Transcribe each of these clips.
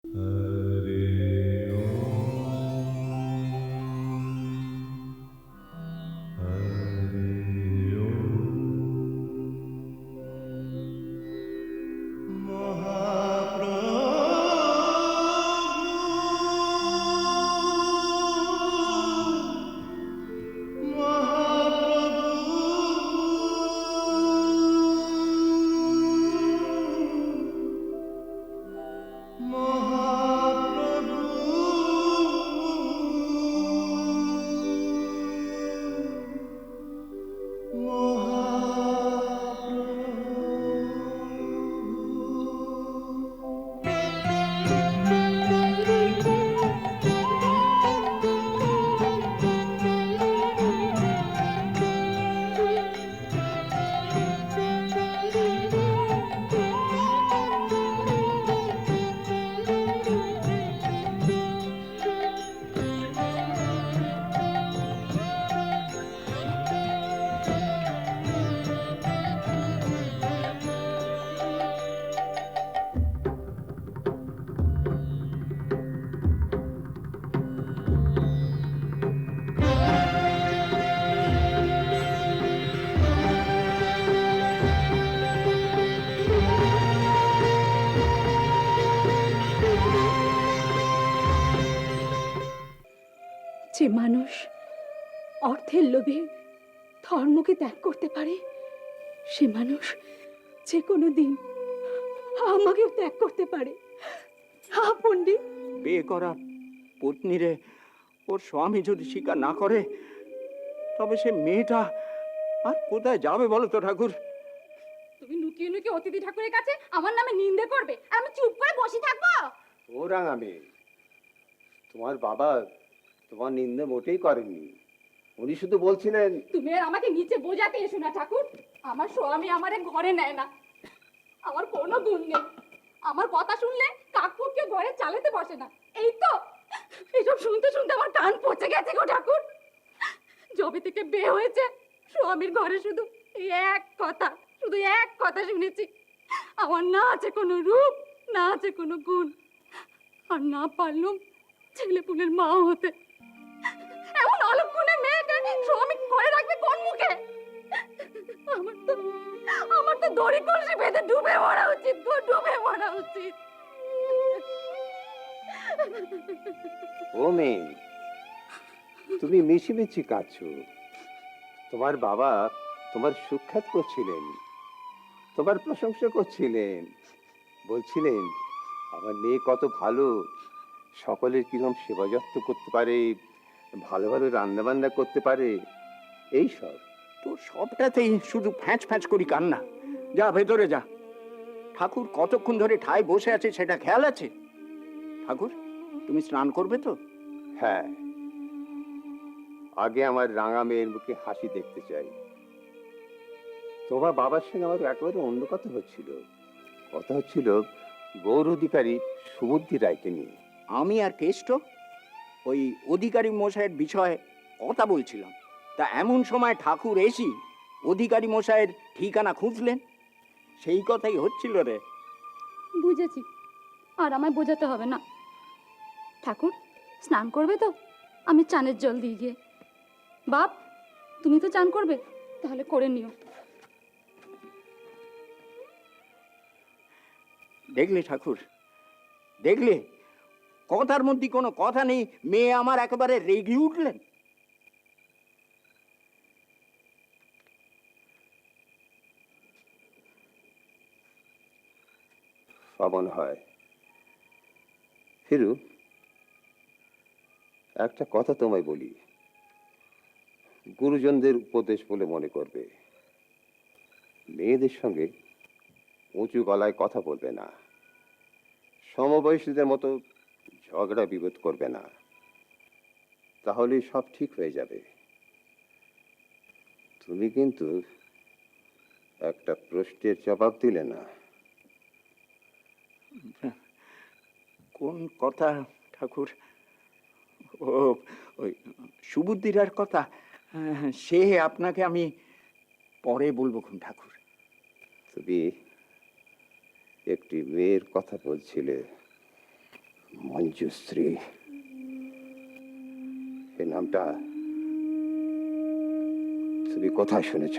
যে মানুষ অর্থের লোভে ধর্মকে ত্যাগ করতে পারে, সে মানুষ যে কোনো দিন আমাকেও ত্যাগ করতে পারে। হ্যাঁ পণ্ডিত, বিয়ে করা পত্নীরে ওর স্বামী যদি স্বীকার না করে, তবে সে মেয়েটা আর কোথায় যাবে বলো তো ঠাকুর? তুমি লুকিয়ে লুকিয়ে অতিথি ঠাকুরের কাছে আমার নামে নিন্দে করবে, আর আমি চুপ করে বসে থাকবো? ও রাঙা মেয়ে, তোমার বাবা তোমার নিন্দে মোটেই করেননি। উনি শুধু বলছিলেন। তুমি আর আমাকে নিচে বোঝাতে এসো না ঠাকুর। আমার স্বামী আমারে ঘরে নেয় না, আমার কোনো গুণ নেই। আমার কথা শুনলে কাকুকে ঘরে চালাতে বসে না। এই তো এইসব শুনতে শুনতে আমার কান পচে গেছে গো ঠাকুর। যবে থেকে বিয়ে হয়েছে স্বামীর ঘরে শুধু এক কথা, শুধু এক কথা শুনেছি, আমার না আছে কোনো রূপ, না আছে কোনো গুণ, আর না পারলাম ছেলেপুলের মা হতে। এমন অলক্ষণে মেয়েকে স্বামী ঘরে রাখবে কোন মুখে? আমার তো দড়ি কলসি বেঁধে ডুবে মরা উচিত গো, ডুবে মরা উচিত। ও মেয়ে, তুমি মিছিমিছি কাঁদছো। তোমার বাবা তোমার সুখ্যাত করছিলেন, তোমার প্রশংসা করছিলেন, বলছিলেন আমার মেয়ে কত ভালো, সকলের কিরকম সেবা যত্ন করতে পারে, ভালো ভালো রান্না বান্না করতে পারে। এই সব তোর সবটাতেই শুধু ফ্যাঁচ ফ্যাঁচ করি কান্না। যা ভেতরে যা। ঠাকুর কতক্ষণ ধরে ঠায় বসে আছে সেটা খেয়াল আছে? ঠাকুর, তুমি স্নান করবে তো? হ্যাঁ, আগে আমার রাঙা মেয়ের মুখে হাসি দেখতে চাই। তোমার বাবার সঙ্গে আমার একেবারে অন্য কথা হচ্ছিল। কথা হচ্ছিল গৌর অধিকারী সুবুদ্ধি রায়কে নিয়ে। আমি আর কেষ্ট ওই অধিকারী মশাইয়ের বিষয়ে কথা বলছিলাম। তা এমন সময় ঠাকুর এসি অধিকারী মশাইয়ের ঠিকানা খুঁজলেন। সেই কথাই হচ্ছিল রে। বুঝেছি, আর আমায় বোঝাতে হবে না। ঠাকুর স্নান করবে তো? আমি চানের জল দিয়ে গিয়ে। বাপ, তুমি তো চান করবে, তাহলে করে নিও। দেখলে ঠাকুর, দেখলে কথার মধ্যে কোনো কথা নেই, মেয়ে আমার একেবারে রেগে উঠলেন। পাবন হয় ফিরু, একটা কথা তোমায় বলি, গুরুজনদের উপদেশ বলে মনে করবে। মেয়েদের সঙ্গে উঁচু গলায় কথা বলবে না, সমবয়সীদের মতো ঝগড়া বিরোধ করবে না, তাহলে সব ঠিক হয়ে যাবে। তুমি কিন্তু একটা প্রশ্নের জবাব দিলে না। কোন কথা ঠাকুর? ও ওই সুবুদ্ধিরার কথা। সে আপনাকে আমি পরে বলবো খুন ঠাকুর। তুমি একটি মেয়ের কথা বলছিলে, মঞ্জুশ্রী, এ নামটা তুমি কোথায় শুনেছ?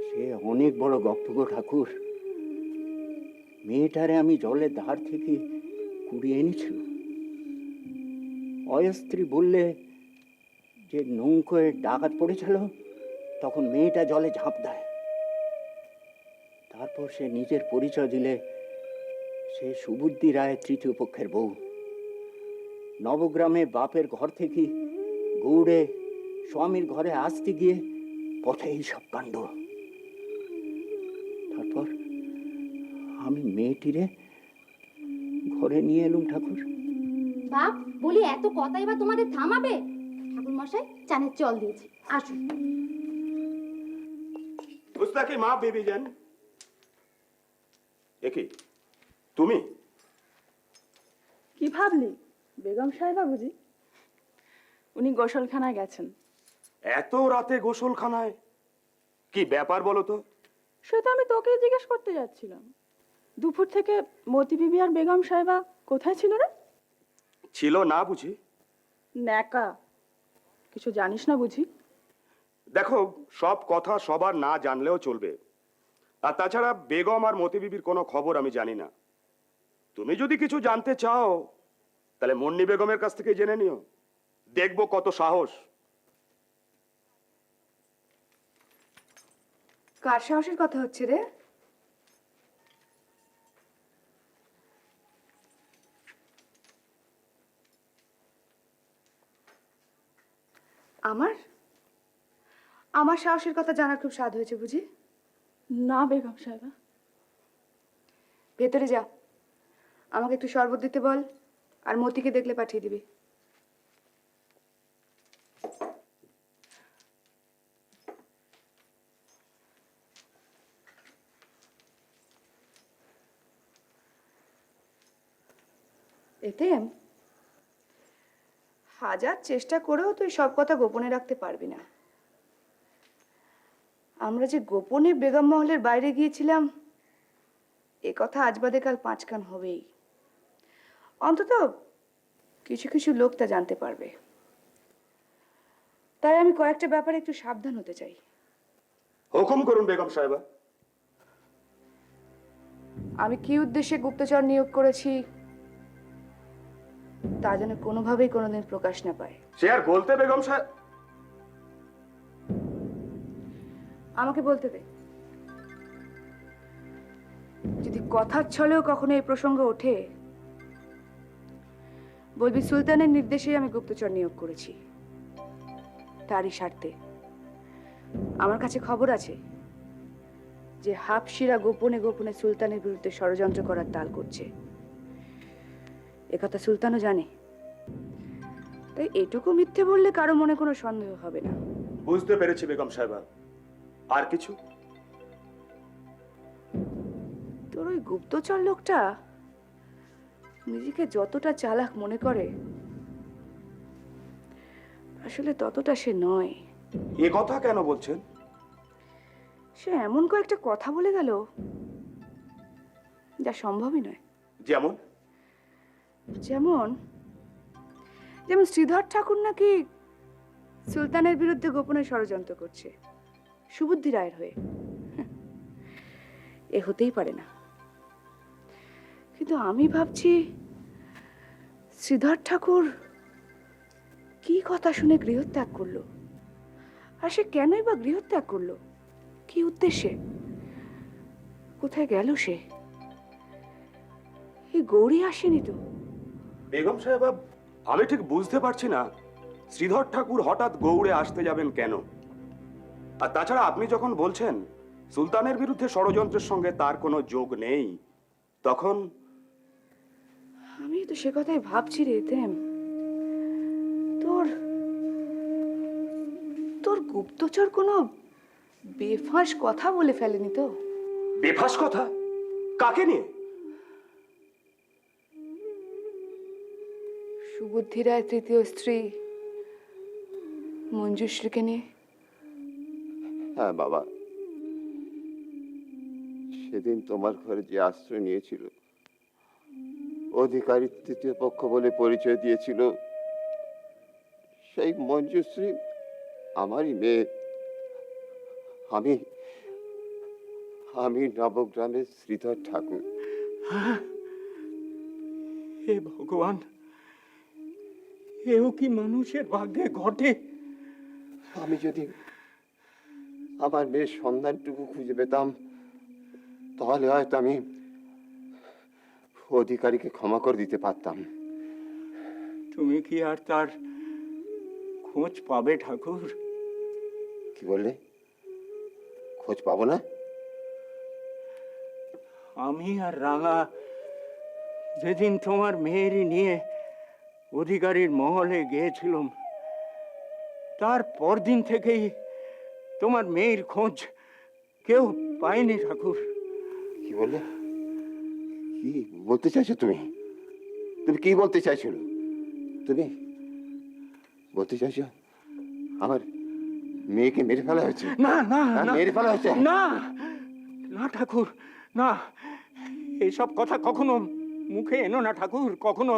সে অনেক বড় গপ্প গো ঠাকুর। মেয়েটারে আমি জলের ধার থেকে কুড়িয়ে এনেছিল। অয়স্ত্রী বললে যে নৌকোয় ডাকাত পড়েছিল, তখন মেয়েটা জলে ঝাঁপ দেয়। তারপর সে নিজের পরিচয় দিলে সে সুবুদ্ধি রায়ের তৃতীয় পক্ষের বউ। নবগ্রামে বাপের ঘর থেকে গৌড়ে স্বামীর ঘরে আসতে গিয়ে পথে এই সব কাণ্ড। তারপর আমি মেয়েটিরে ঘরে নিয়ে এলুম ঠাকুর। বাপ, বলি এত কথাই বা তোমাদের থামাবে? ঠাকুর মশাই চানের জল দিয়েছি, আসুন। মুস্তাকি মা বেবি যান। একি তুমি? কি ভাবলি? বেগম সাহেবা বুঝি? উনি গোসলখানায় গেছেন। এত রাতে গোসলখানায়? কি ব্যাপার বলো তো? সেটা আমি তোকেই জিজ্ঞেস করতে যাচ্ছিলাম। দুপুর থেকে মতি বিবি আর বেগম সাহেবা কোথায় ছিল রে? ছিল না বুঝি? ন্যাকা, কিছু জানিস না বুঝি? দেখো, সব কথা সবার না জানলেও চলবে। আর তাছাড়া বেগম আর মতি বিবির কোনো খবর আমি জানি না। তুমি যদি কিছু জানতে চাও তাহলে মুন্নি বেগমের কাছ থেকে জেনে নিও। দেখবো কত সাহস। কার সাহসের কথা হচ্ছে রে? আমার আমার সাহসের কথা জানার খুব স্বাদ হয়েছে বুঝি? না বেগম সাহেবা। ভেতরে যা, আমাকে একটু শরবত দিতে বল, আর মতিকে দেখলে পাঠিয়ে দিবি। এতে হাজার চেষ্টা করেও তুই সব কথা গোপনে রাখতে পারবি না। আমরা যে গোপনে বেগম মহলের বাইরে গিয়েছিলাম, এ কথা আজ বাদে কাল 5 কান হবেই। অন্তত কিছু কিছু লোক তা জানতে পারবে। তাই আমি কয়েকটা ব্যাপারে একটু সাবধান হতে চাই। হুকুম করুন বেগম সাহেবা। আমি কি উদ্দেশ্যে গুপ্তচর নিয়োগ করেছি তা যেন কোনোভাবেই কোনোদিন প্রকাশ না পায়। সে আর বলতে বেগম সাহেব। আমাকে বলতে দে। যদি কথার ছলেও কখনো এই প্রসঙ্গ ওঠে, বলবি সুলতানের নির্দেশে আমি গুপ্তচর নিয়োগ করেছি। তারই স্বার্থে আমার কাছে খবর আছে যে হাফসিরা গোপনে গোপনে সুলতানের বিরুদ্ধে ষড়যন্ত্র করার তাল করছে। একথা সুলতানও জানে। তাই এটুকু মিথ্যে বললে কারো মনে কোনো সন্দেহ হবে না। বুঝতে পেরেছি বেগম সাহেবা। আর কিছু? তোর ওই গুপ্তচর লোকটা নিজেকে যতটা চালাক মনে করে, আসলে ততটা সে নয়। এ কথা কেন বলছেন? সে এমন কয়েকটা কথা বলে গেল যা সম্ভবই নয়। যেমন? যেমন যেমন শ্রীধর ঠাকুর নাকি সুলতানের বিরুদ্ধে গোপনে ষড়যন্ত্র করছে সুবুদ্ধি রায়ের হয়ে। এ হতেই পারে না। কিন্তু আমি ভাবছি শ্রীধর ঠাকুর কি কথা শুনে গৃহত্যাগ করলো, আর সে কেনই বা গৃহত্যাগ করলো? কি উদ্দেশ্যে? কোথায় গেল সে? এই গৌরী আসেনি তো? বেগম সাহেবা, আমি ঠিক বুঝতে পারছি না শ্রীধর ঠাকুর হঠাৎ গৌড়ে আসতে যাবেন কেন। আর তাছাড়া আপনি যখন বলছেন সুলতানের বিরুদ্ধে ষড়যন্ত্রের সঙ্গে তার কোনো যোগ নেই, তখন আমি তো সে কথাই ভাবছি রে তেম। তোর তোর গুপ্তচর কোনো বেফাঁস কথা বলে ফেলেনি তো? বেফাস কথা? কাকে নিয়ে? সুবুদ্ধি রায় তৃতীয় স্ত্রী মঞ্জুশ্রীকে নিয়ে? হ্যাঁ বাবা, সেদিন তোমার ঘরে যে আশ্রয় নিয়েছিল, অধিকারী তৃতীয় পক্ষ বলে পরিচয় দিয়েছিল, সেই মঞ্জুশ্রী আমারই মেয়ে। আমি আমি নবগ্রামের শ্রীধর ঠাকুর। হে ভগবান, এও কি মানুষের ভাগ্যে ঘটে? আমি যদি আমার মেয়ের সন্ধানটুকু খুঁজে পেতাম, তাহলে হয়তো আমি অধিকারীকে ক্ষমা করে দিতে পারতাম। তুমি কি আর তার খোঁজ পাবে ঠাকুর? কি বললে? খোঁজ পাবো না? আমি আর রাঙা যেদিন তোমার মেয়েরই নিয়ে অধিকারীর মহলে গিয়েছিলাম, তার পরদিন থেকেই তোমার মেয়ের খোঁজ কেউ পায়নি ঠাকুর। কি বললে? কি বলতে চাইছো তুমি? তুমি কি বলতে চাইছিল? তুমি বলতে চাইছো আমার মেয়েকে মেরে ফেলা হয়েছে? না না হ্যাঁ, না, মেরে ফেলা হয়েছে? না না ঠাকুর, না, এসব কথা কখনো মুখে এনো না ঠাকুর, কখনো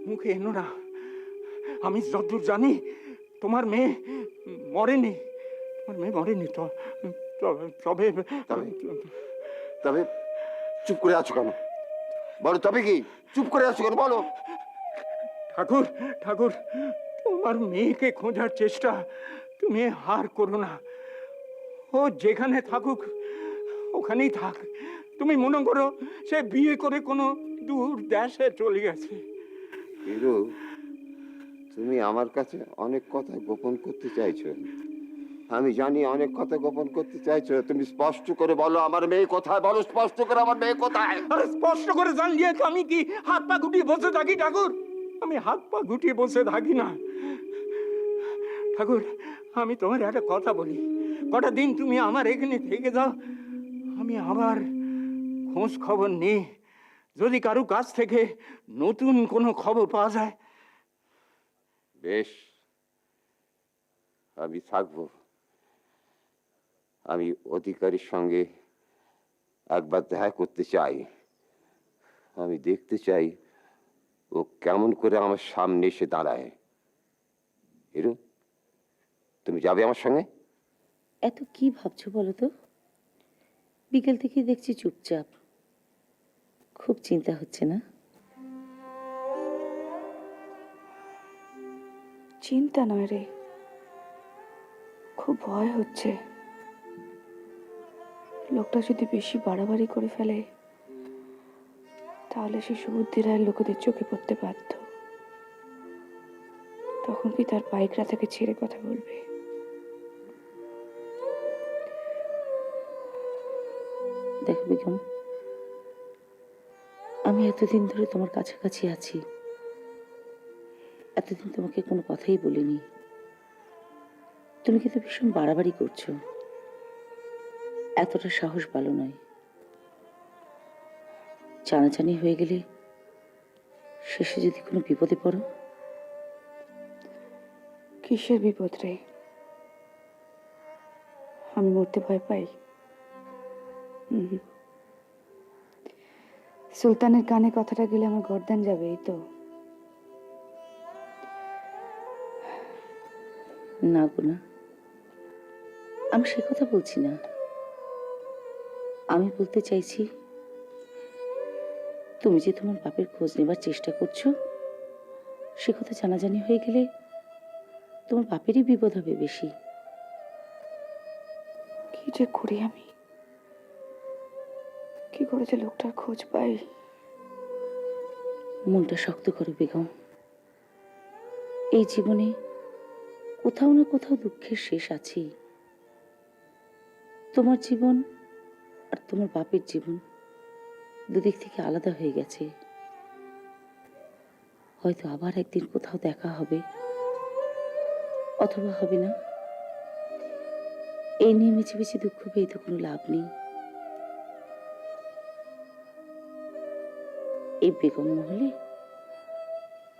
মুখে এনো না। আমি যতদূর জানি তোমার মেয়ে মরেনি, তোমার মেয়ে মরেনি। তবে তবে চুপ করে আছো কেন? বলো, তবে কি চুপ করে আছো কেন? বলো। ঠাকুর, ঠাকুর, তোমার মেয়েকে খোঁজার চেষ্টা তুমি হার করো না। ও যেখানে থাকুক ওখানেই থাক। তুমি মনে করো সে বিয়ে করে কোনো দূর দেশে চলে গেছে। হিরো, তুমি আমার কাছে অনেক কথা গোপন করতে চাইছো। আমি জানি অনেক কথা গোপন করতে চাইছো। তুমি স্পষ্ট করে বলো, আমার মেয়ে কোথায়? বলো স্পষ্ট করে, আমার মেয়ে কোথায়? আরে স্পষ্ট করে জানলিয়ে তো আমি কি হাত পা গুটিয়ে বসে থাকি ঠাকুর? আমি হাত পা গুটিয়ে বসে থাকি না ঠাকুর। আমি তোমার একটা কথা বলি, কটা দিন তুমি আমার এখানে থেকে যাও, আমি আবার খোঁজ খবর নেই। যদি কারো কাছ থেকে নতুন কোনো খবর পাওয়া যায়। বেশ, আমি থাকবো। আমি অধিকারীর সঙ্গে একবার দেখা করতে চাই। আমি দেখতে চাই ও কেমন করে আমার সামনে এসে দাঁড়ায়। হিরো, তুমি যাবে আমার সঙ্গে? এত কি ভাবছো বলো তো? বিকেল থেকে দেখছি চুপচাপ। খুব চিন্তা হচ্ছে না? চিন্তা নয় রে, খুব ভয় হচ্ছে। লোকটা যদি বেশি বাড়াবাড়ি করে ফেলে, তাহলে সে সুবুদ্ধি রায়ের লোকেদের চোখে পড়তে বাধ্য। তখন কি তার পাইকরা তাকে ছেড়ে কথা বলবে? দেখো বেগম, আমি এতদিন ধরে তোমার কাছাকাছি আছি, এতদিন তোমাকে কোনো কথাই বলিনি। তুমি কিন্তু ভীষণ বাড়াবাড়ি করছো। এতটা সাহস ভালো নয়। জানাজানি হয়ে গেলে শেষে যদি কোনো বিপদে পড়ো। কিসের বিপদ রে? আমি মরতে ভয় পাই? সুলতানের কানে কথাটা গেলে আমার গর্দান যাবে, এই তো। না গো না, আমি সে কথা বলছি না। আমি বলতে চাইছি, তুমি যে তোমার বাপের খোঁজ নেবার চেষ্টা করছো, সে কথা জানাজানি হয়ে গেলে তোমার বাপেরই বিপদ হবে বেশি। কি যে করি আমি? কি করে যে লোকটার খোঁজ পাই? মনটা শক্ত করো বেগম। এই জীবনে কোথাও না কোথাও দুঃখের শেষ আছেই। তোমার জীবন আর তোমার বাপের জীবন দুদিক থেকে আলাদা হয়ে গেছে। হয়তো আবার একদিন কোথাও দেখা হবে, অথবা হবে না। এই নিয়ে মিছিমিছি দুঃখ পেয়ে তো কোনো লাভ নেই। এই বেগম মহলে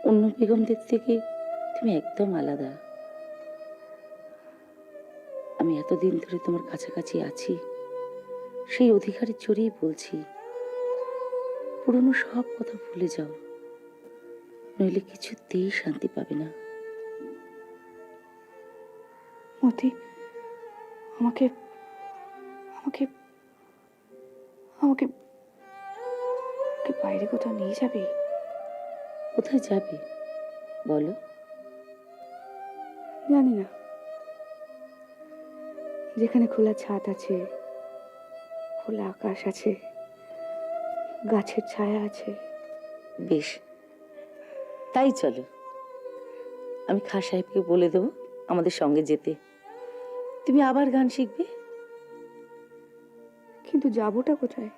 অন্য বেগমদের থেকে তুমি একদম আলাদা। আমি এতদিন ধরে তোমার কাছাকাছি আছি সেই অধিকারের জোরেই বলছি, পুরনো সব কথা ভুলে যাও, নইলে কিছুতেই শান্তি পাবে না। মতি, আমাকে আমাকে আমাকে আমাকে বাইরে কোথাও নিয়ে যাবে? কোথায় যাবে বলো? জানি না। যেখানে খোলা ছাদ আছে, খোলা আকাশ আছে, গাছের ছায়া আছে। বেশ, তাই চলো। আমি খাঁ সাহেবকে বলে দেবো আমাদের সঙ্গে যেতে। তুমি আবার গান শিখবে। কিন্তু যাবোটা কোথায়?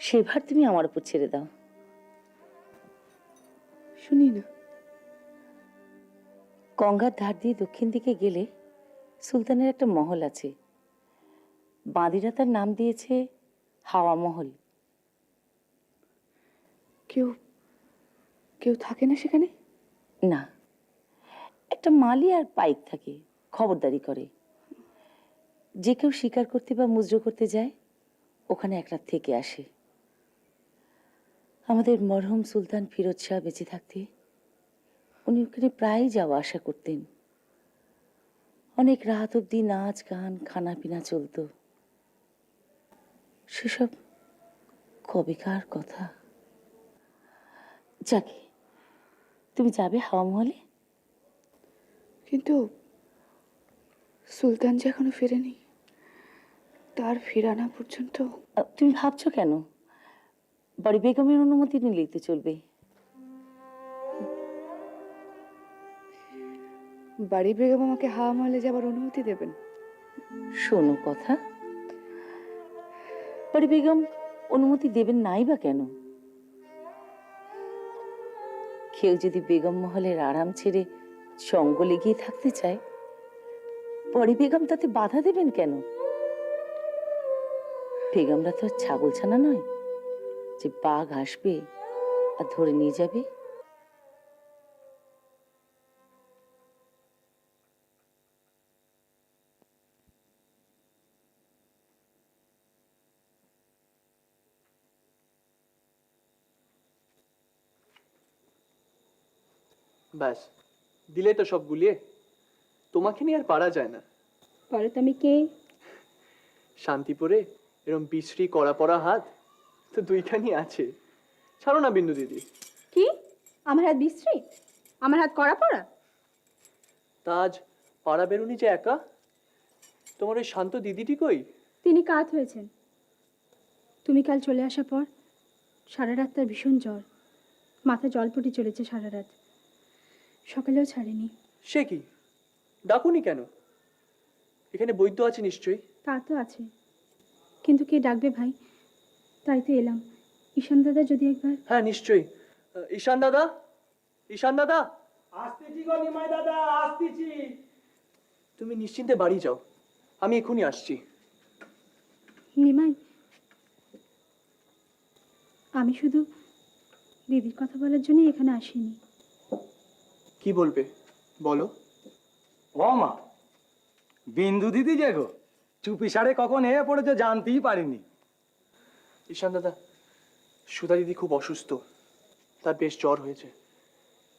সেবার তুমি আমার উপর ছেড়ে দাও। শুনি না। গঙ্গার ধার দিয়ে দক্ষিণ দিকে গেলে সুলতানের একটা মহল আছে। বাঁদিরা তার নাম দিয়েছে হাওয়া মহল। কেউ কেউ থাকে না সেখানে? না, একটা মালি আর পাইক থাকে, খবরদারি করে। যে কেউ শিকার করতে বা মুজরো করতে যায় ওখানে এক রাত থেকে আসে। আমাদের মরহুম সুলতান ফিরোজ শাহ বেঁচে থাকতে উনি ওখানে প্রায় যাওয়া আসা করতেন। অনেক রাত অব্দি নাচ গান খানা পিনা চলতো। সেসব কবেকার কথা। যাকে, তুমি যাবে হাওয়া মহলে? কিন্তু সুলতান যে এখনো ফেরেনি, তার ফেরানো পর্যন্ত। তুমি ভাবছো কেন? বড়ি বেগমের অনুমতি নিলেই তো চলবে। বাড়ি বেগম আমাকে হাওয়া মহলে যাবার অনুমতি দেবেন? শোনো কথা, বড়ি বেগম অনুমতি দেবেন নাই বা কেন? কেউ যদি বেগম মহলের আরাম ছেড়ে সঙ্গ লেগিয়ে থাকতে চায়, বড়ি বেগম তাতে বাধা দেবেন কেন? বেগমরা তো আর ছাগল ছানা নয় যে বাঘ আসবে আর ধরে নিয়ে যাবে। ব্যাস, দিলে তো সব গুলিয়ে। তোমাকে নিয়ে আর পারা যায় না। পরে তো আমি কে? শান্তিপুরে এরম বিশ্রী কড়া পড়া হাত তো দুইখানি আছে। ছাড়ো না বিন্দু দিদি। কি? আমার হাত বিশ্রী? আমার হাত কড়া পড়া? তাজ পাড়া বেরুনি যে একা, তোমার ওই শান্ত দিদিটি কই? তিনি কাত হয়েছেন। তুমি কাল চলে আসার পর সারা রাত তার ভীষণ জ্বর, মাথা জলপটি চলেছে সারা রাত, সকালেও ছাড়েনি। সে কি, ডাকুনি কেন? এখানে বৈদ্য আছে নিশ্চয়ই। তা তো আছে, কিন্তু কে ডাকবে ভাই? তাই তো এলাম। ঈশান দাদা যদি একবার। হ্যাঁ নিশ্চয়ই। ঈশান দাদা, ঈশান দাদা। আসতেছি গো নিমাই দাদা, আসতেছি। তুমি নিশ্চিন্তে বাড়ি যাও, আমি এখনই আসছি। নিমাই, আমি শুধু দিদির কথা বলার জন্যই এখানে আসিনি। কি বলবে বলো। ও মা, বিন্দু দিদি যে গো, চুপি সারে কখন এ পড়েছে জানতেই পারিনি। ঈশান দাদা, সুধা দিদি খুব অসুস্থ, তার বেশ জ্বর হয়েছে।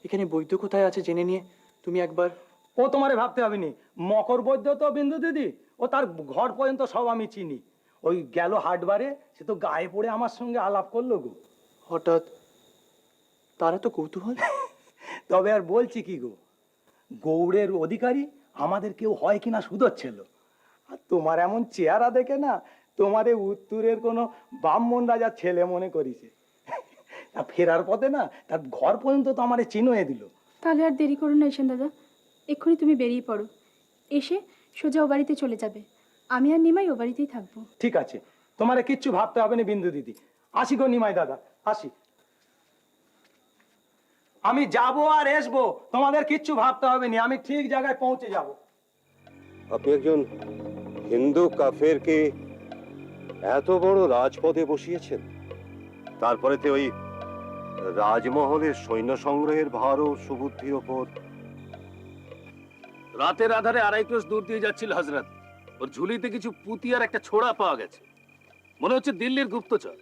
এখানে বৈদ্য কোথায় আছে জেনে নিয়ে তুমি একবার। ও তোমারে ভাবতে হবে নি, মকর বৈদ্য তো বিন্দু দিদি, ও তার ঘর পর্যন্ত সব আমি চিনি। ওই গেল হাটবারে, সে তো গায়ে পড়ে আমার সঙ্গে আলাপ করলো গো। হঠাৎ তারা তো কৌতূহল। তবে আর বলছি কি গো, গৌড়ের অধিকারী আমাদের কেউ হয় কিনা শুধোচ্ছিল। আর তোমার এমন চেহারা দেখে না, তোমারে উত্তরের কোনো ব্রাহ্মণ রাজার ছেলে মনে করিছে। তা ফেরার পথে না তার ঘর পর্যন্ত তো আমারে চিনোয়ে দিল। তাহলে আর দেরি করো না ঈশান দাদা, এক্ষুনি তুমি বেরিয়ে পড়ো। এসে সোজা ও বাড়িতে চলে যাবে। আমি আর নিমাই ও বাড়িতেই থাকবো। ঠিক আছে, তোমারে কিচ্ছু ভাবতে হবে না বিন্দু দিদি। আসি গো নিমাই দাদা, আসি। আমি যাব আর আসবো, তোমাদের কিচ্ছু ভাবতে হবে না, আমি ঠিক জায়গায় পৌঁছে যাব। আপনি একজন হিন্দু কাফেরকে এত বড় রাজপদে বসিয়েছেন, তারপরেতে ওই রাজমহলের সৈন্য সংগ্রহের ভার ও সুবুদ্ধির ওপর। রাতের আধারে 2.5 ক্রোশ দূর দিয়ে যাচ্ছিল হযরত। ওর ঝুলিতে কিছু পুঁতি আর একটা ছোড়া পাওয়া গেছে, মনে হচ্ছে দিল্লির গুপ্তচর।